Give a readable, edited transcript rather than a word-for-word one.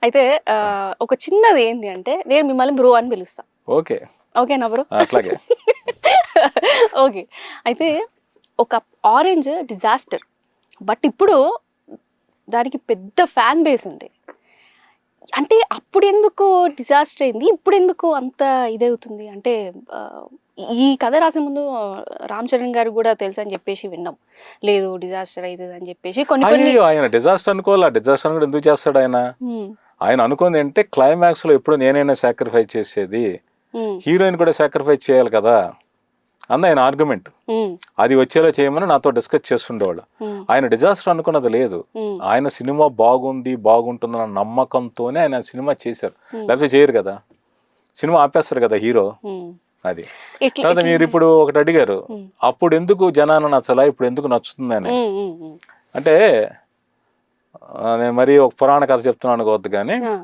అయితే ఒక చిన్నది ఏంది అంటే నేను మిమ్మల్ని బ్రో అని పిలుస్తా. ఓకే. ఓకేనా బ్రో? అట్లాగే. ఓకే. అయితే ఒక ఆరెంజ్ డిజాస్టర్. బట్ ఇప్పుడు దానికి పెద్ద ఫ్యాన్ బేస్ ఉంది. అంటే అప్పుడెందుకు డిజాస్టర్ అయింది? ఇప్పుడెందుకు అంత ఇదవుతుంది? అంటే ఈ కథ రాసే ముందు రామ్ చరణ్ గారికి కూడా తెలుసని చెప్పేసి విన్నాం. లేదు డిజాస్టర్ అయితది అని చెప్పేసి కొన్ని అయ్యో! ఆయన డిజాస్టర్ అనుకోవాలా? డిజాస్టర్ కూడా ఎందుకు చేస్తాడు ఆయన? హ్మ్. ఆయన అనుకుంది ఏంటంటే క్లైమాక్స్ లో ఎప్పుడు నేనైనా సాక్రిఫైస్ చేసేది, హ్మ్. హీరోయిన్ కూడా సాక్రిఫైస్ చేయాలి కదా అన్న ఆయన ఆర్గ్యుమెంట్. హ్మ్. అది వచ్చేలా చేయమని నాతో డిస్కస్ చేస్తుండేవాళ్ళు. హ్మ్. ఆయన డిజాస్టర్ అనుకున్నది లేదు. హ్మ్. ఆయన సినిమా బాగుంది, బాగుంటుందన్న నమ్మకంతోనే ఆయన సినిమా చేశారు. హ్మ్. లేకపోతే చేయరు కదా. సినిమా ఆపేస్తారు కదా హీరో. హ్మ్. అది. ఇట్లా తర్వాత మీరు ఇప్పుడు ఒకటి అడిగారు, హ్మ్. అప్పుడు ఎందుకు జనాన్ని నచ్చలా, ఇప్పుడు ఎందుకు నచ్చుతుందని. హ్మ్. హ్మ్. హ్మ్. అంటే నేను మరీ ఒక పురాణ కథ చెప్తున్నాను అనుకోవద్దు కానీ, ఆ.